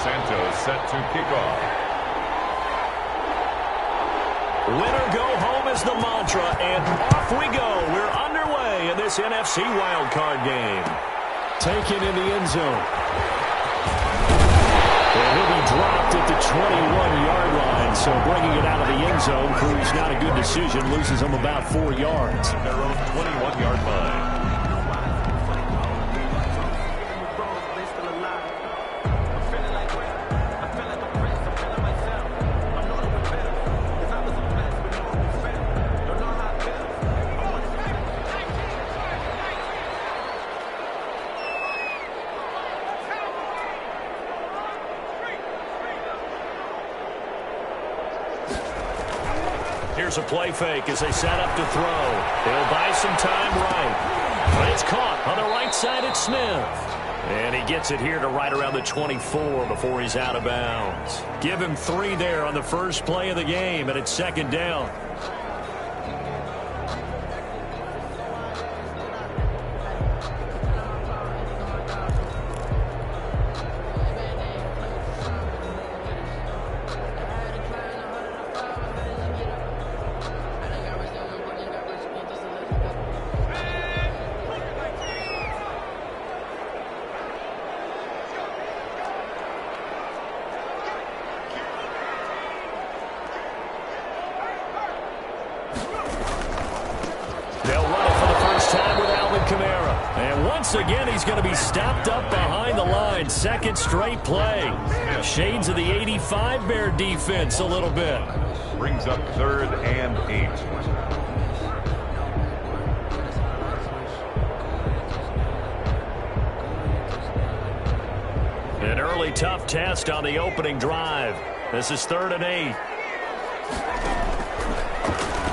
set to kick off. Winner go home is the mantra, and off we go. We're underway in this NFC wildcard game. Taken in the end zone. And he'll be dropped at the 21-yard line, so bringing it out of the end zone proves not a good decision, loses him about 4 yards. Their own 21-yard line. Here's a play fake as they set up to throw. They'll buy some time right. But it's caught on the right side at Smith. And he gets it here to right around the 24 before he's out of bounds. Give him 3 there on the first play of the game, and it's second down. Again, he's going to be stopped up behind the line. Second straight play. Shades of the 85 Bear defense a little bit. Brings up 3rd and 8. An early tough test on the opening drive. This is 3rd and 8.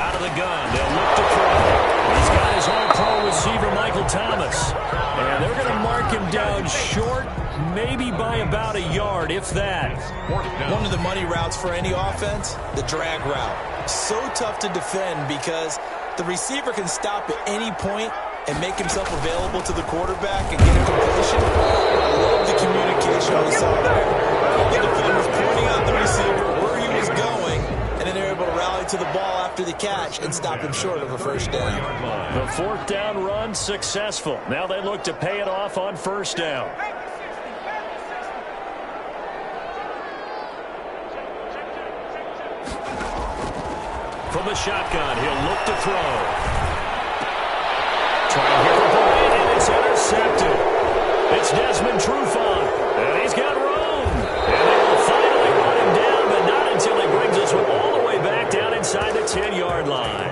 Out of the gun. They'll look to throw. He's got his all-pro receiver, Michael Thomas. And they're going to mark him down short, maybe by about a yard, if that. One of the money routes for any offense, the drag route. So tough to defend because the receiver can stop at any point and make himself available to the quarterback and get a completion. I love the communication we saw there. The defender's pointing out the receiver where he was going, and then they're able to rally to the ball after the catch and stop him short of a first down. The 4th down run successful. Now they look to pay it off on first down. From the shotgun, he'll look to throw. Trying here for the win, and it's intercepted. It's Desmond Trufant, and he's got room. And they will finally run him down, but not until he brings this one all the way back down inside the 10-yard line.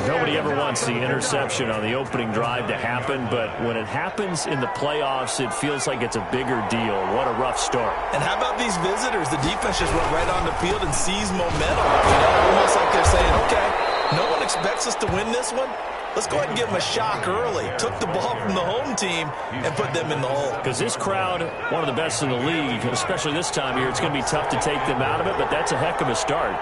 Nobody ever wants the interception on the opening drive to happen, but when it happens in the playoffs, it feels like it's a bigger deal. What a rough start. And how about these visitors? The defense just went right on the field and seized momentum. Almost like they're saying, okay, no one expects us to win this one. Let's go ahead and give them a shock early. Took the ball from the home team and put them in the hole. Because this crowd, one of the best in the league, especially this time of year, it's going to be tough to take them out of it, but that's a heck of a start.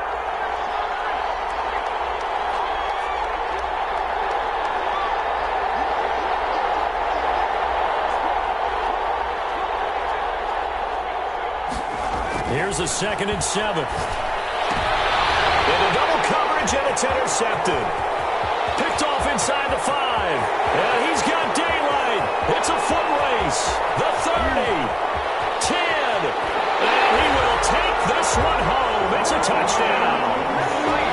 Here's a 2nd and 7. Into double coverage, and it's intercepted. Picked off inside the 5. And he's got daylight. It's a foot race. The 30. 10. And he will take this one home. It's a touchdown.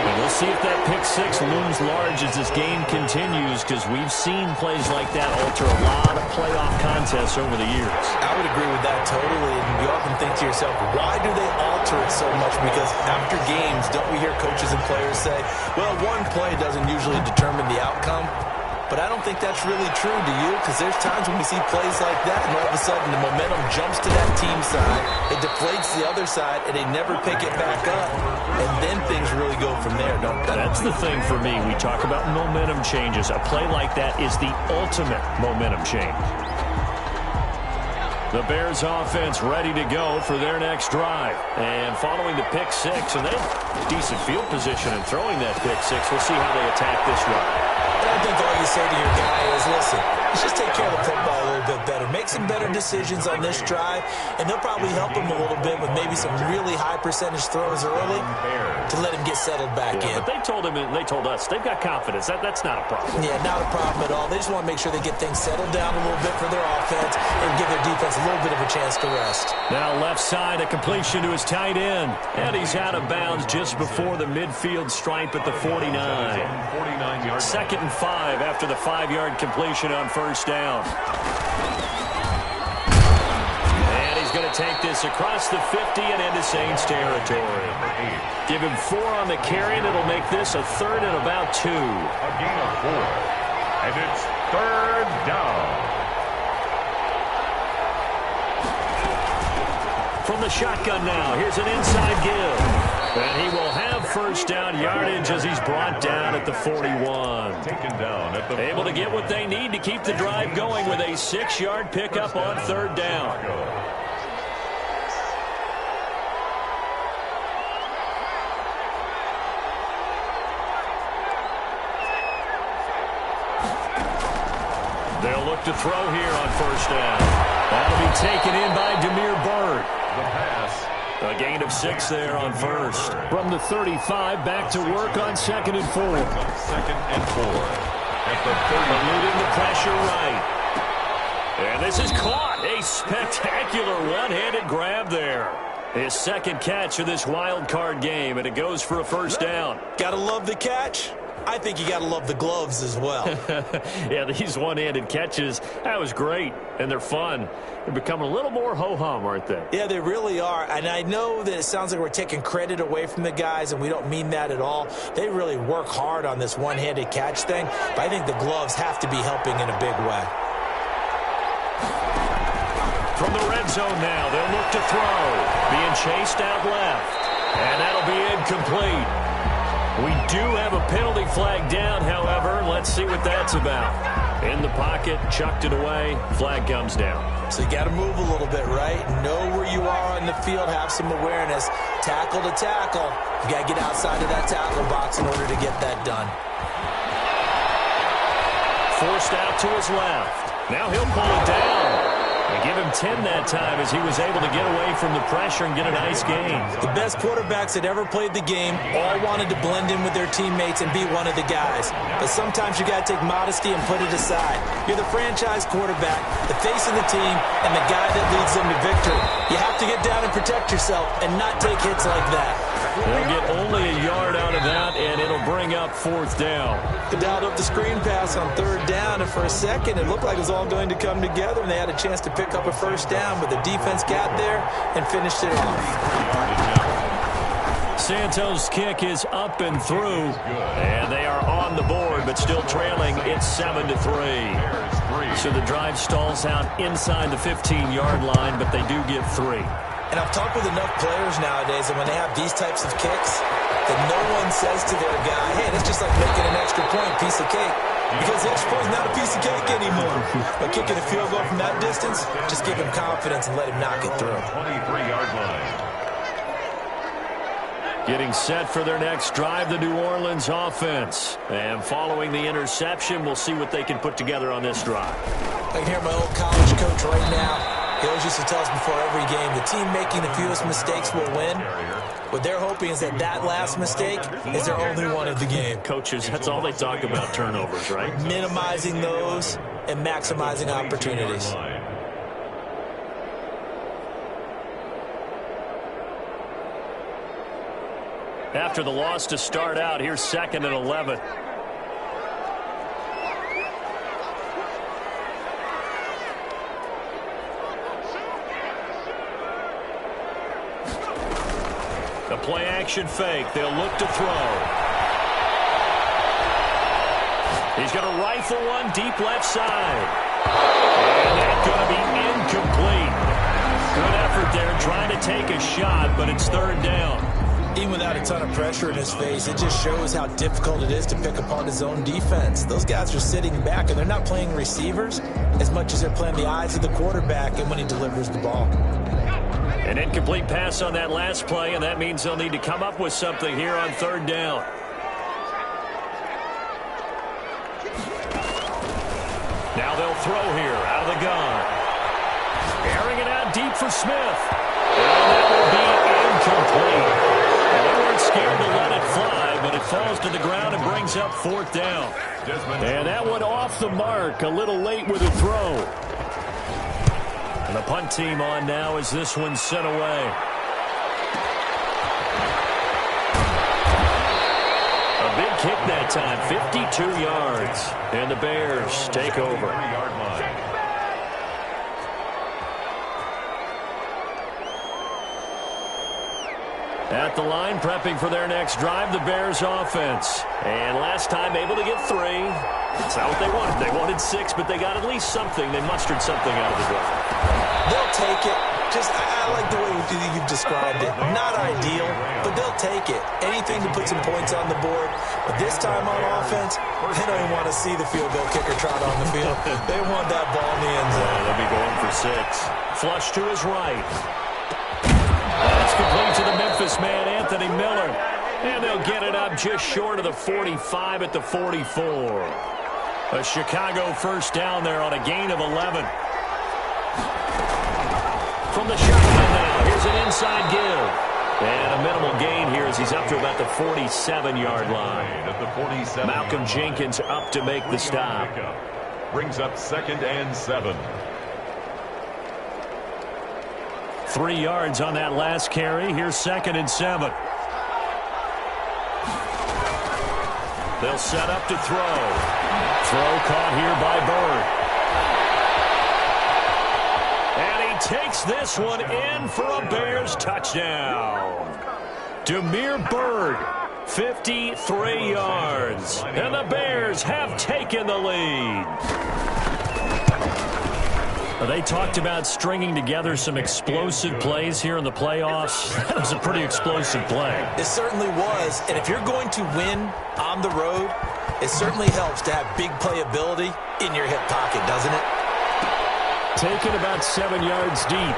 And we'll see if that pick 6 looms large as this game continues, because we've seen plays like that alter a lot of playoff contests over the years. I would agree with that totally. And you often think to yourself, why do they alter it so much? Because after games, don't we hear coaches and players say, well, one play doesn't usually determine the outcome? But I don't think that's really true, do you? Because there's times when we see plays like that, and all of a sudden the momentum jumps to that team side, it deflates the other side, and they never pick it back up. And then things really go from there, don't they? That's the thing for me. We talk about momentum changes. A play like that is the ultimate momentum change. The Bears offense ready to go for their next drive. And following the pick 6, and they have decent field position in throwing that pick 6. We'll see how they attack this run. I think all you say to your guy is, listen, let's just take care of the football a little bit better. Make some better decisions on this drive, and they'll probably help him a little bit with maybe some really high percentage throws early to let him get settled back in. But they told us they've got confidence. That's not a problem. Yeah, not a problem at all. They just want to make sure they get things settled down a little bit for their offense and give their defense a little bit of a chance to rest. Now left side, a completion to his tight end. And he's out of bounds just before the midfield stripe at the 49. 49-yard Second and 5 after the 5-yard completion on first down. And he's going to take this across the 50 and into Saints territory. Give him 4 on the carry, and it'll make this a 3rd and about 2. A gain of 4. And it's 3rd down. From the shotgun now, here's an inside give. And he will have first down yardage as he's brought down at the 41. Taken down at the Able to get what they need to keep the drive going with a 6-yard pickup on 3rd down. They'll look to throw here on first down. That'll be taken in by Demir Bird. The pass. A gain of 6 there on first. From the 35, back to work on 2nd and 4. 2nd and 4. At the 30. Eluding the pressure right. And this is caught. A spectacular one-handed grab there. His 2nd catch of this wild card game, and it goes for a first down. Gotta love the catch. I think you gotta love the gloves as well. Yeah, these one-handed catches, that was great, and they're fun. They're becoming a little more ho-hum, aren't they? Yeah, they really are, and I know that it sounds like we're taking credit away from the guys, and we don't mean that at all. They really work hard on this one-handed catch thing, but I think the gloves have to be helping in a big way. From the red zone now, they'll look to throw. Being chased out left, and that'll be incomplete. We do have a penalty flag down, however. Let's see what that's about. In the pocket, chucked it away, flag comes down. So you got to move a little bit, right? Know where you are on the field, have some awareness. Tackle to tackle. You got to get outside of that tackle box in order to get that done. Forced out to his left. Now he'll pull it down. They give him 10 that time as he was able to get away from the pressure and get a nice gain. The best quarterbacks that ever played the game all wanted to blend in with their teammates and be one of the guys. But sometimes you got to take modesty and put it aside. You're the franchise quarterback, the face of the team, and the guy that leads them to victory. You have to get down and protect yourself and not take hits like that. They'll get only a yard out of that, and it'll bring up 4th down. They dialed up the screen pass on 3rd down, and for a second it looked like it was all going to come together, and they had a chance to pick up a first down, but the defense got there and finished it off. Santos' kick is up and through, and they are on the board, but still trailing. It's 7-3. So the drive stalls out inside the 15-yard line, but they do get 3. And I've talked with enough players nowadays, and when they have these types of kicks, that no one says to their guy, hey, that's just like making an extra point, piece of cake. Because the extra point is not a piece of cake anymore. But kicking a field goal from that distance, just give him confidence and let him knock it through. 23-yard line. Getting set for their next drive, the New Orleans offense. And following the interception, we'll see what they can put together on this drive. I can hear my old college coach right now. He always used to tell us before every game, the team making the fewest mistakes will win. What they're hoping is that that last mistake is their only one of the game. Coaches, that's all they talk about, turnovers, right? Minimizing those and maximizing opportunities. After the loss to start out, here's 2nd and 11. The play-action fake. They'll look to throw. He's going to rifle one deep left side. And that's going to be incomplete. Good effort there trying to take a shot, but it's 3rd down. Even without a ton of pressure in his face, it just shows how difficult it is to pick apart his own defense. Those guys are sitting back, and they're not playing receivers as much as they're playing the eyes of the quarterback and when he delivers the ball. An incomplete pass on that last play, and that means they'll need to come up with something here on 3rd down. Now they'll throw here out of the gun. Airing it out deep for Smith. And that will be incomplete. And they weren't scared to let it fly, but it falls to the ground and brings up 4th down. And that one off the mark, a little late with a throw. And the punt team on now as this one's sent away. A big kick that time, 52 yards. And the Bears take over. At the line, prepping for their next drive, the Bears offense. And last time able to get 3. That's not what they wanted. They wanted 6, but they got at least something. They mustered something out of the drive. They'll take it. I like the way you've described it. Not ideal, but they'll take it. Anything to put some points on the board. But this time on offense, they don't even want to see the field goal kicker trot on the field. They want that ball in the end zone. They'll be going for 6. Flush to his right. That's complete to the Memphis man, Anthony Miller. And they'll get it up just short of the 45 at the 44. A Chicago first down there on a gain of 11. From the shotgun now, here's an inside give. And a minimal gain here as he's up to about the 47-yard line. Malcolm Jenkins up to make the stop. Brings up 2nd and 7. 3 yards on that last carry. Here's 2nd and 7. They'll set up to throw. Throw caught here by Bird. And he takes this one in for a Bears touchdown. Demir Bird, 53 yards. And the Bears have taken the lead. They talked about stringing together some explosive plays here in the playoffs. That was a pretty explosive play. It certainly was. And if you're going to win on the road, it certainly helps to have big playability in your hip pocket, doesn't it? Taken about 7 yards deep.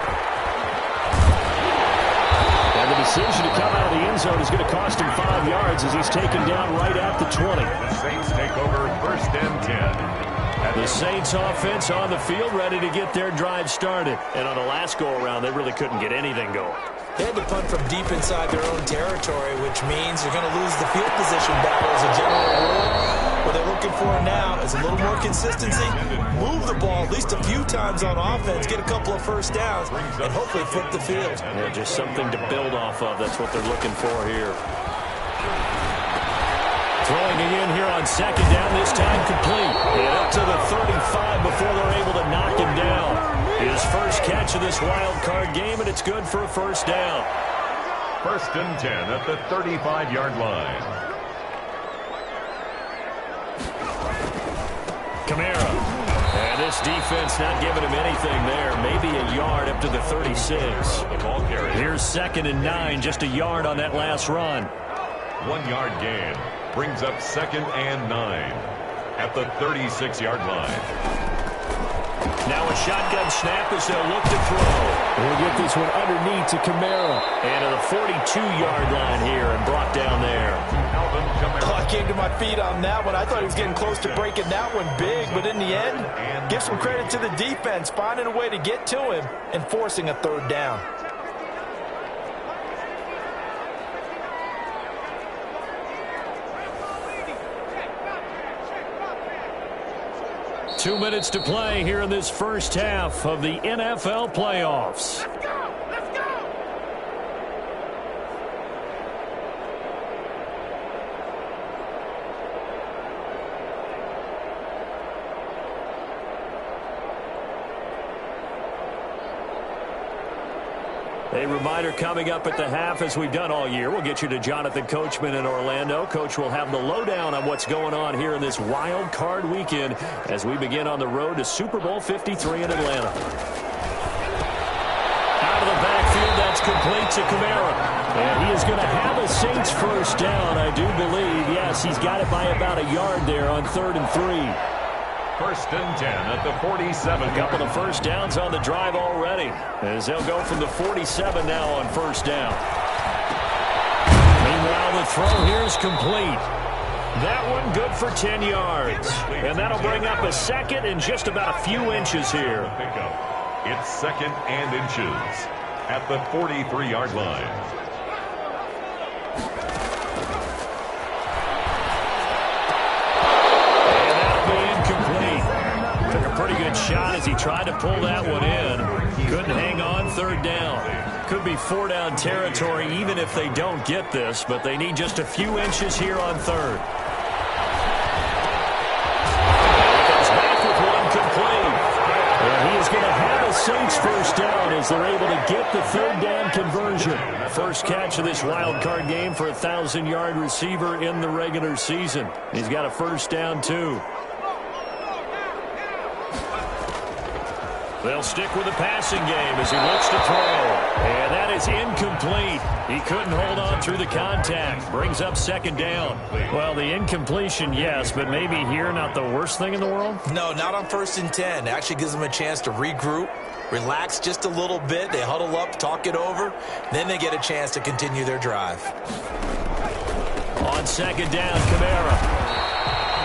And the decision to come out of the end zone is going to cost him 5 yards as he's taken down right at the 20. The Saints take over 1st and 10. The Saints offense on the field ready to get their drive started. And on the last go-around, they really couldn't get anything going. They had to punt from deep inside their own territory, which means you're going to lose the field position battle as a general rule. What they're looking for now is a little more consistency, move the ball at least a few times on offense, get a couple of first downs, and hopefully flip the field. Yeah, just something to build off of. That's what they're looking for here. Throwing it in here on 2nd down, this time complete. And up to the 35 before they're able to knock him down. His first catch of this wild card game, and it's good for a first down. 1st and 10 at the 35-yard line. Kamara. And this defense not giving him anything there. Maybe a yard up to the 36. Here's 2nd and 9, just a yard on that last run. 1 yard gain. Brings up 2nd and 9 at the 36-yard line. Now a shotgun snap as they'll look to throw. We'll get this one underneath to Kamara. And to the 42-yard line here and brought down there. Oh, I came to my feet on that one. I thought he was getting close to breaking that one big. But in the end, give some credit to the defense, finding a way to get to him and forcing a 3rd down. 2 minutes to play here in this first half of the NFL playoffs. Let's go! Let's go! A reminder coming up at the half, as we've done all year. We'll get you to Jonathan Coachman in Orlando. Coach will have the lowdown on what's going on here in this wild card weekend as we begin on the road to Super Bowl 53 in Atlanta. Out of the backfield, that's complete to Kamara. And he is going to have a Saints first down, I do believe. Yes, he's got it by about a yard there on 3rd and 3. 1st and 10 at the 47. A couple of first downs on the drive already, as they'll go from the 47 now on first down. Meanwhile, the throw here is complete. That one good for 10 yards. And that'll bring up a second and just about a few inches here. It's second and inches at the 43-yard line. And that'll be incomplete. Took a pretty good shot as he tried to pull that one in. Couldn't hang on third down. Could be four-down territory even if they don't get this, but they need just a few inches here on third. He is going to have a Saints first down as they're able to get the third down conversion. First catch of this wild card game for a 1,000-yard receiver in the regular season. He's got a first down, too. They'll stick with the passing game as he looks to throw. And that is incomplete. He couldn't hold on through the contact. Brings up second down. Well, the incompletion, yes, but maybe here not the worst thing in the world? No, not on 1st and 10. Actually gives them a chance to regroup, relax just a little bit. They huddle up, talk it over. Then they get a chance to continue their drive. On second down, Kamara.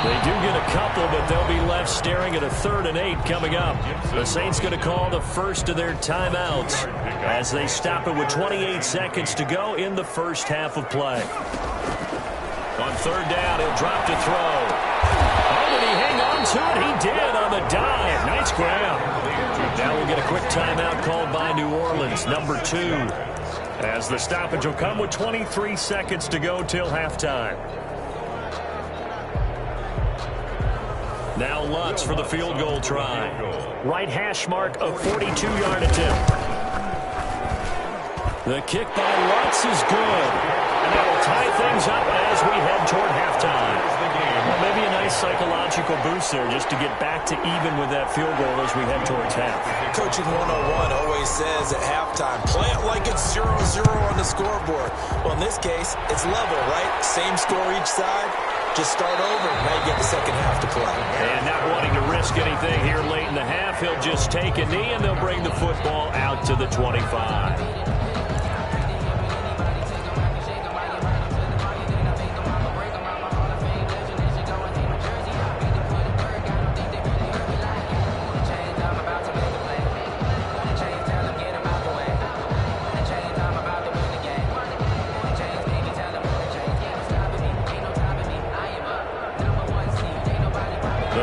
They do get a couple, but they'll be left staring at a 3rd and 8 coming up. The Saints going to call the first of their timeouts as they stop it with 28 seconds to go in the first half of play. On third down, he'll drop to throw. Oh, did he hang on to it? He did on the dive. Nice grab. Now we'll get a quick timeout called by New Orleans, number 2. As the stoppage will come with 23 seconds to go till halftime. Now Lutz for the field goal try. Right hash mark, a 42-yard attempt. The kick by Lutz is good. And that will tie things up as we head toward halftime. Well, maybe a nice psychological boost there just to get back to even with that field goal as we head towards half. Coaching 101 always says at halftime, play it like it's 0-0 on the scoreboard. Well, in this case, it's level, right? Same score each side. Just start over, and now you get the second half to play. And not wanting to risk anything here late in the half, he'll just take a knee, and they'll bring the football out to the 25.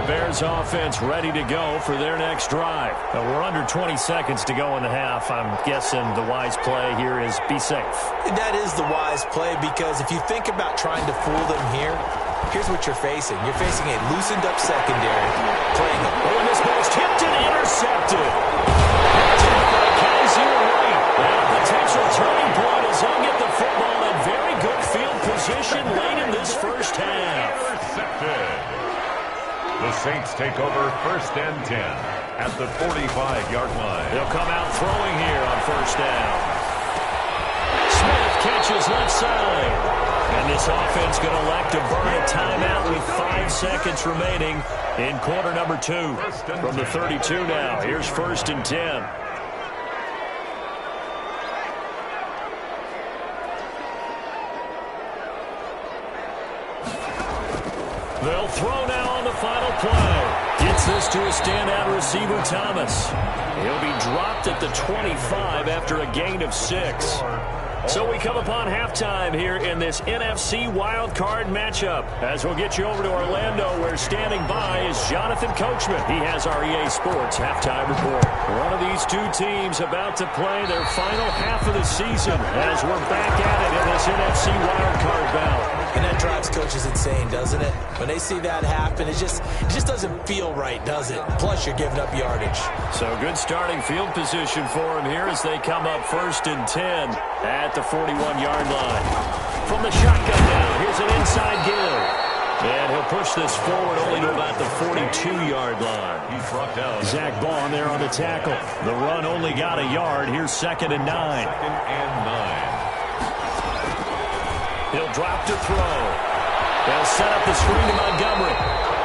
Bears offense ready to go for their next drive. We're under 20 seconds to go in the half. I'm guessing the wise play here is be safe. That is the wise play because if you think about trying to fool them here, here's what you're facing. You're facing a loosened up secondary. Playing it. Oh, and this ball's tipped and intercepted. That's it by Kaiser White. And a potential turning point as he'll get the football in very good field position late in this first half. Intercepted. The Saints take over 1st and 10 at the 45-yard line. They'll come out throwing here on first down. Smith catches left side. And this offense going to elect to burn a timeout with 5 seconds remaining in quarter number 2. From the 32 now, here's 1st and 10. They'll throw now on the final play. Gets this to a standout receiver, Thomas. He'll be dropped at the 25 after a gain of 6. So we come upon halftime here in this NFC wildcard matchup. As we'll get you over to Orlando, where standing by is Jonathan Coachman. He has our EA Sports halftime report. One of these two teams about to play their final half of the season as we're back at it in this NFC wildcard bout. And that drives coaches insane, doesn't it? When they see that happen, it just doesn't feel right, does it? Plus, you're giving up yardage. So good starting field position for them here as they come up 1st and 10 at the 41-yard line. From the shotgun now, here's an inside give. And he'll push this forward only to about the 42-yard line. He's brought down. Zach Bond there on the tackle. The run only got a yard. Here's 2nd and 9. 2nd and 9. He'll drop to throw. They'll set up the screen to Montgomery.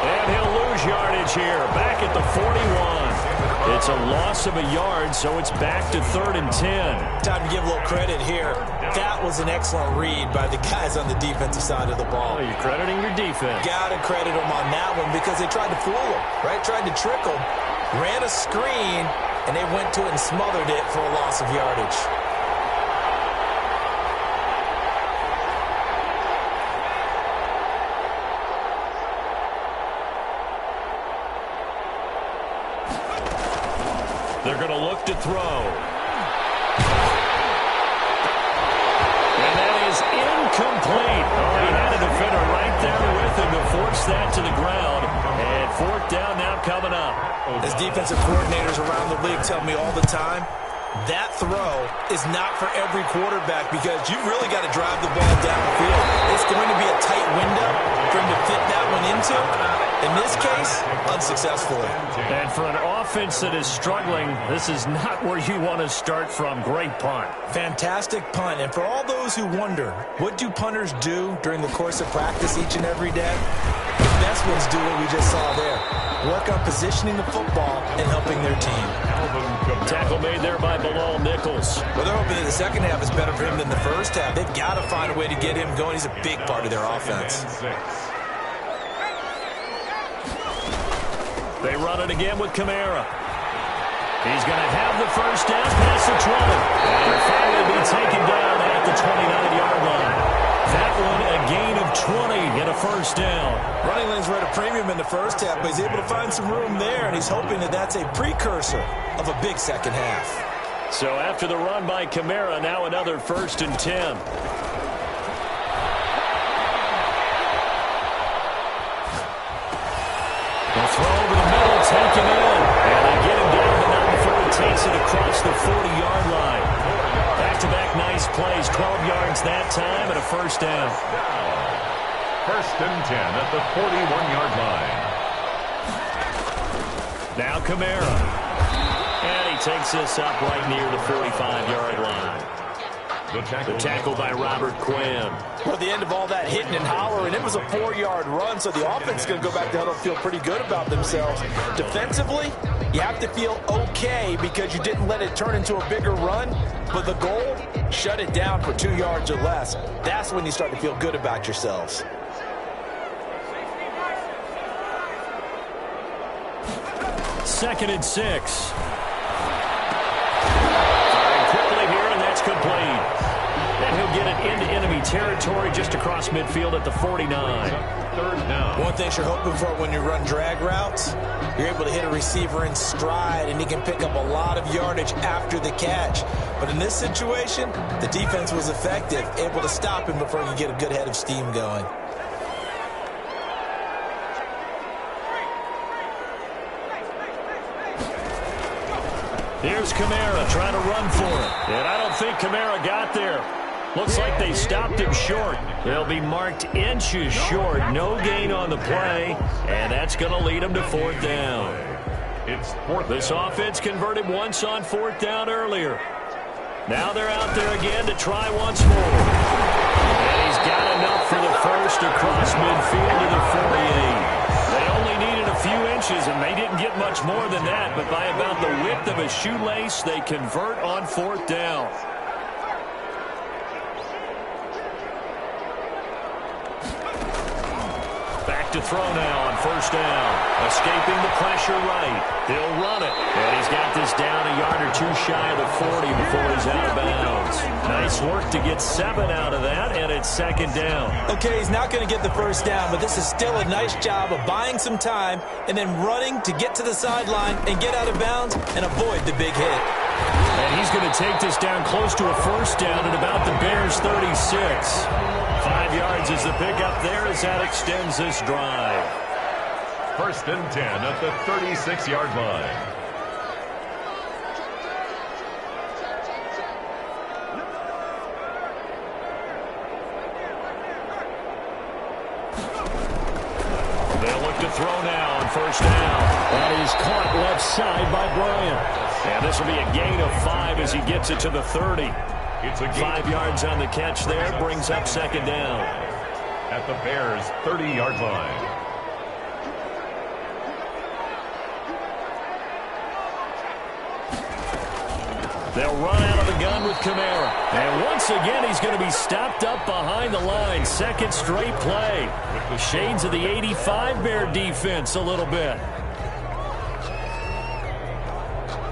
And he'll lose yardage here, back at the 41. It's a loss of a yard, so it's back to 3rd and 10. Time to give a little credit here. That was an excellent read by the guys on the defensive side of the ball. Oh, you're crediting your defense. Got to credit them on that one because they tried to fool them, right? Tried to trick them, ran a screen, and they went to it and smothered it for a loss of yardage. They're going to look to throw. And that is incomplete. Oh, he had a defender right there with him to force that to the ground. And 4th down now coming up. As defensive coordinators around the league tell me all the time, that throw is not for every quarterback because you've really got to drive the ball downfield. It's going to be a tight window for him to fit that one into. In this case, unsuccessfully. And for an offense that is struggling, this is not where you want to start from. Great punt. Fantastic punt. And for all those who wonder, what do punters do during the course of practice each and every day? The best ones do what we just saw there. Work on positioning the football and helping their team. Tackle made there by Bilal Nichols. Well, they're hoping that the second half is better for him than the first half. They've got to find a way to get him going. He's a big part of their offense. They run it again with Kamara. He's going to have the first down past the 20. And he'll finally be taken down at the 29-yard line. That one a gain of 20 and a first down. Running lanes were at a premium in the first half, but he's able to find some room there, and he's hoping that that's a precursor of a big second half. So after the run by Kamara, now another 1st and 10. They'll throw over the middle, taken in. And they get him down to 9 before he takes it across the 40-yard line. Back-to-back nice plays, 12 yards that time and a first down. 1st and 10 at the 41-yard line. Now Kamara. And he takes this up right near the 45-yard line. The tackle by Robert Quinn. Well, at the end of all that hitting and hollering, it was a 4-yard run, so the offense is going to go back to huddle and feel pretty good about themselves. Defensively, you have to feel okay because you didn't let it turn into a bigger run, but the goal, shut it down for 2 yards or less. That's when you start to feel good about yourselves. Second and 6. Firing quickly here, and that's complete. And he'll get it into enemy territory just across midfield at the 49. 3rd down. One thing you're hoping for when you run drag routes, you're able to hit a receiver in stride, and he can pick up a lot of yardage after the catch. But in this situation, the defense was effective, able to stop him before he could get a good head of steam going. Here's Kamara trying to run for it. And I don't think Kamara got there. Looks like they stopped him short. They'll be marked inches short. No gain on the play. And that's going to lead them to 4th down. It's 4th. This offense converted once on 4th down earlier. Now they're out there again to try once more. And he's got enough for the first across midfield to the 48. They only needed a few inches, and they didn't get much more than that. But by about the width of a shoelace, they convert on 4th down. Back to throw now on 1st down. Escaping the pressure right. He'll run it. And he's got this down a yard or 2 shy of the 40 before he's out of bounds. Nice work to get 7 out of that, and it's 2nd down. Okay, he's not going to get the first down, but this is still a nice job of buying some time and then running to get to the sideline and get out of bounds and avoid the big hit. And he's going to take this down close to a first down at about the Bears' 36. 5 yards is the pickup there as that extends this drive. 1st and 10 at the 36-yard line. They'll look to throw now on 1st down. And he's caught left side by Bryant. And this will be a gain of 5 as he gets it to the 30. It's a 5 yards on the catch there, brings up 2nd down. At the Bears' 30-yard line. They'll run out of the gun with Kamara. And once again, he's going to be stopped up behind the line. Second straight play. The shades of the 85 Bear defense a little bit.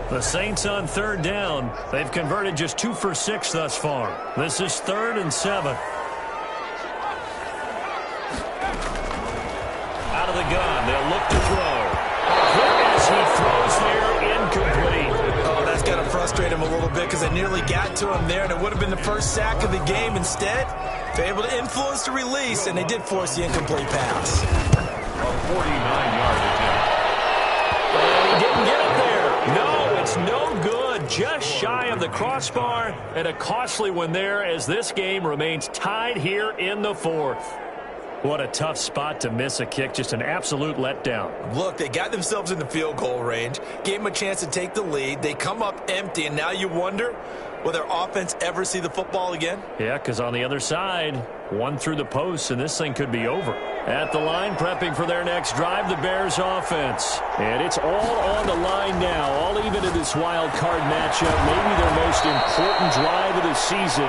The Saints on third down. They've converted just 2 for 6 thus far. This is 3rd and 7. Out of the gun. They'll look to throw. As he throws there, incomplete. Oh, that's got to frustrate him a little bit because they nearly got to him there, and it would have been the first sack of the game. Instead, they're able to influence the release, and they did force the incomplete pass. A 49-yard attempt. And he didn't get it there. No, it's no good. Just shy of the crossbar, and a costly one there as this game remains tied here in the 4th. What a tough spot to miss a kick. Just an absolute letdown. Look, they got themselves in the field goal range, gave them a chance to take the lead. They come up empty, and now you wonder, will their offense ever see the football again? Yeah, because on the other side, one through the post, and this thing could be over. At the line, prepping for their next drive, the Bears offense. And it's all on the line now, all even in this wild card matchup. Maybe their most important drive of the season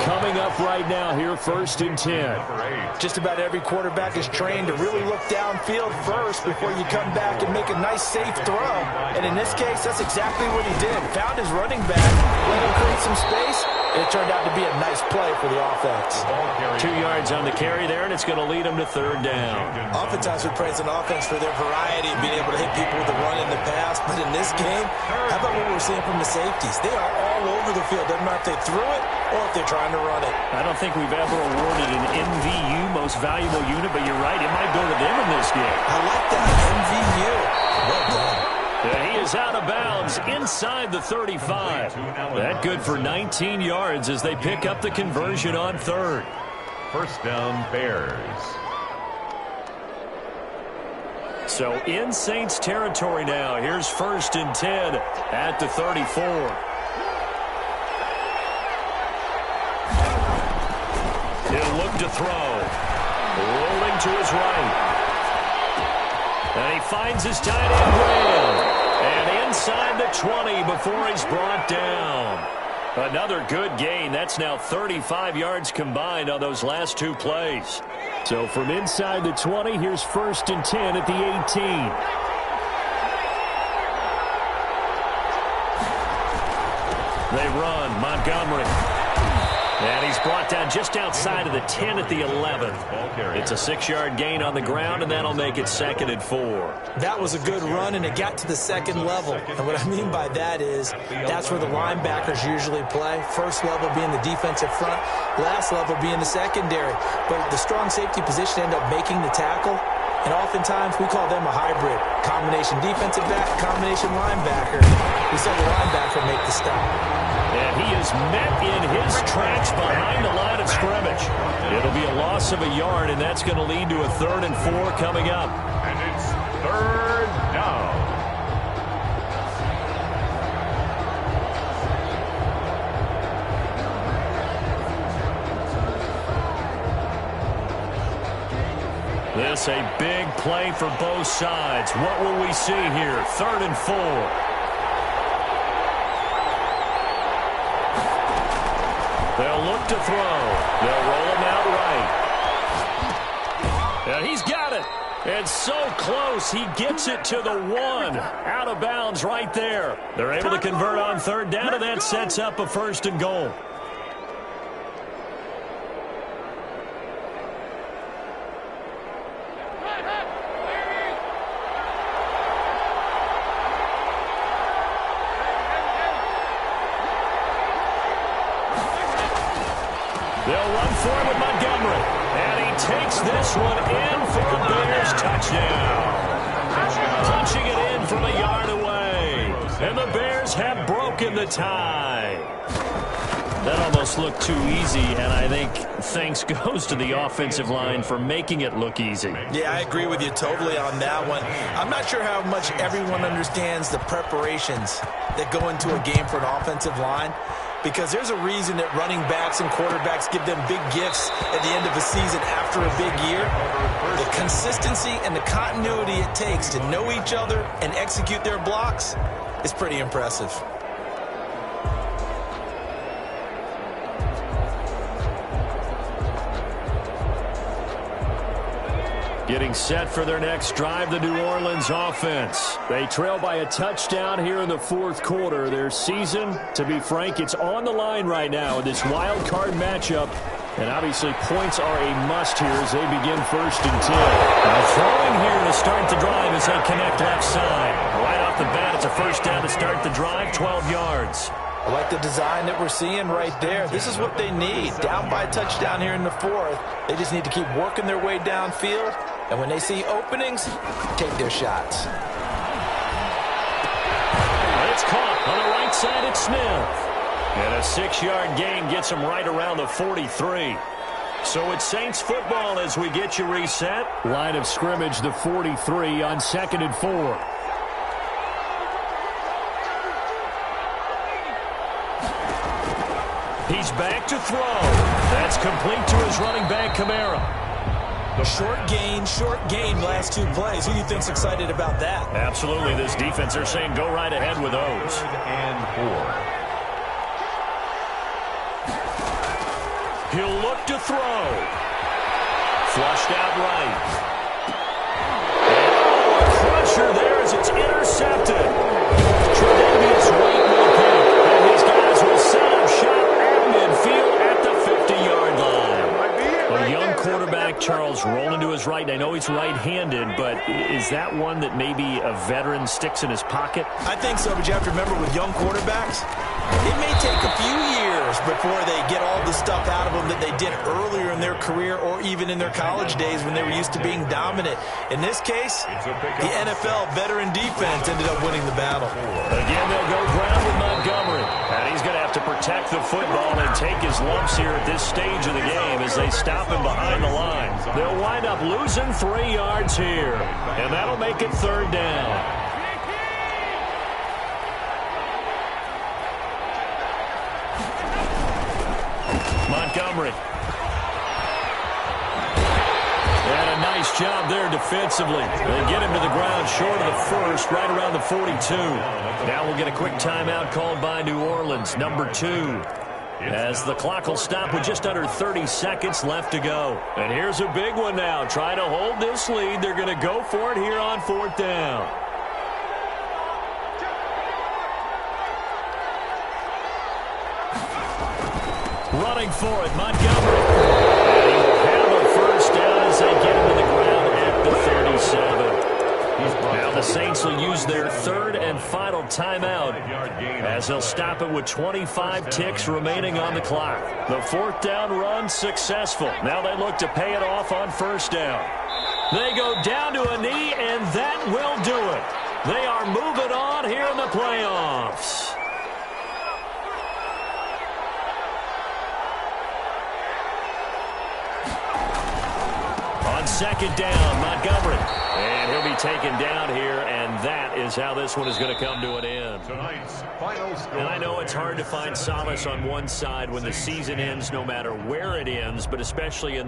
coming up right now here, 1st and 10. Just about every quarterback is trained to really look downfield first before you come back and make a nice, safe throw. And in this case, that's exactly what he did. Found his running back, let him create some space, and it turned out to be a nice play for the offense. 2 yards on the carry there, and it's going to lead them to 3rd down. Oftentimes we praise an offense for their variety of being able to hit people with the run in the pass. But in this game, how about what we're seeing from the safeties? They are all over the field. Doesn't matter if they threw it or if they're trying to run it. I don't think we've ever awarded an MVU, most valuable unit, but you're right, it might go to them in this game. I like that, MVU. Well done. He is out of bounds inside the 35. That good for 19 yards as they pick up the conversion on 3rd. 1st down, Bears. So in Saints territory now. Here's 1st and 10 at the 34. He'll look to throw. Rolling to his right. And he finds his tight end Graham. And inside the 20 before he's brought down. Another good gain. That's now 35 yards combined on those last 2 plays. So from inside the 20, here's 1st and 10 at the 18. They run. Montgomery. And he's brought down just outside of the 10 at the 11. It's a 6-yard gain on the ground, and that'll make it 2nd and 4. That was a good run, and it got to the 2nd level. And what I mean by that is that's where the linebackers usually play. First level being the defensive front, last level being the secondary. But the strong safety position end up making the tackle. And oftentimes we call them a hybrid. Combination defensive back, combination linebacker. We saw the linebacker make the stop. And he is met in his tracks behind the line of scrimmage. It'll be a loss of a yard, and that's going to lead to a 3rd and 4 coming up. And it's 3rd down. This a big play for both sides. What will we see here? 3rd and 4. They'll look to throw. They'll roll him out right. And he's got it. And so close, he gets it to the 1. Out of bounds right there. They're able to convert on 3rd down, and that sets up a 1st and goal. They'll run for it with Montgomery. And he takes this one in for a Bears touchdown. Punching it in from a yard away. And the Bears have broken the tie. That almost looked too easy, and I think thanks goes to the offensive line for making it look easy. Yeah, I agree with you totally on that one. I'm not sure how much everyone understands the preparations that go into a game for an offensive line, because there's a reason that running backs and quarterbacks give them big gifts at the end of a season after a big year. The consistency and the continuity it takes to know each other and execute their blocks is pretty impressive. Getting set for their next drive, the New Orleans offense. They trail by a touchdown here in the fourth quarter. Their season, to be frank, it's on the line right now in this wild card matchup. And obviously points are a must here as they begin 1st and 10. Now throwing here to start the drive as they connect left side. Right off the bat, it's a first down to start the drive, 12 yards. I like the design that we're seeing right there. This is what they need. Down by a touchdown here in the fourth. They just need to keep working their way downfield. And when they see openings, take their shots. It's caught on the right side. It's Smith. And a 6-yard gain gets him right around the 43. So it's Saints football as we get you reset. Line of scrimmage, the 43 on 2nd and 4. He's back to throw. That's complete to his running back, Kamara. Short gain, last 2 plays. Who do you think's excited about that? Absolutely. This defense, they're saying go right ahead with those. 3rd and 4. He'll look to throw. Flushed out right. Oh, a crusher there as it's intercepted. Tre'Davious White will pick, and his guys will set up shop at midfield at the 50-yard line. A young quarterback, Charles, rolling to his right. I know he's right-handed, but is that one that maybe a veteran sticks in his pocket? I think so, but you have to remember with young quarterbacks, it may take a few years before they get all the stuff out of them that they did earlier in their career or even in their college days when they were used to being dominant. In this case, the NFL veteran defense ended up winning the battle. Again, they'll go ground with Montgomery. And he's going to have to protect the football and take his lumps here at this stage of the game as they stop him behind the line. They'll wind up losing 3 yards here. And that'll make it 3rd down. Montgomery. And a nice job there defensively. They get him to the ground short of the first, right around the 42. Now we'll get a quick timeout called by New Orleans, number 2. As the clock will stop with just under 30 seconds left to go. And here's a big one now. Trying to hold this lead. They're going to go for it here on 4th down. Running for it, Montgomery. And he will have a first down as they get him to the ground at the 37. Now the Saints will use their 3rd and final timeout as they'll stop it with 25 ticks remaining on the clock. The 4th down run successful. Now they look to pay it off on 1st down. They go down to a knee, and that will do it. They are moving on here in the playoffs. On 2nd down, Montgomery. And he'll be taken down here, and that is how this one is going to come to an end. Tonight's final score. And I know it's hard to find solace on one side when the season ends, no matter where it ends, but especially in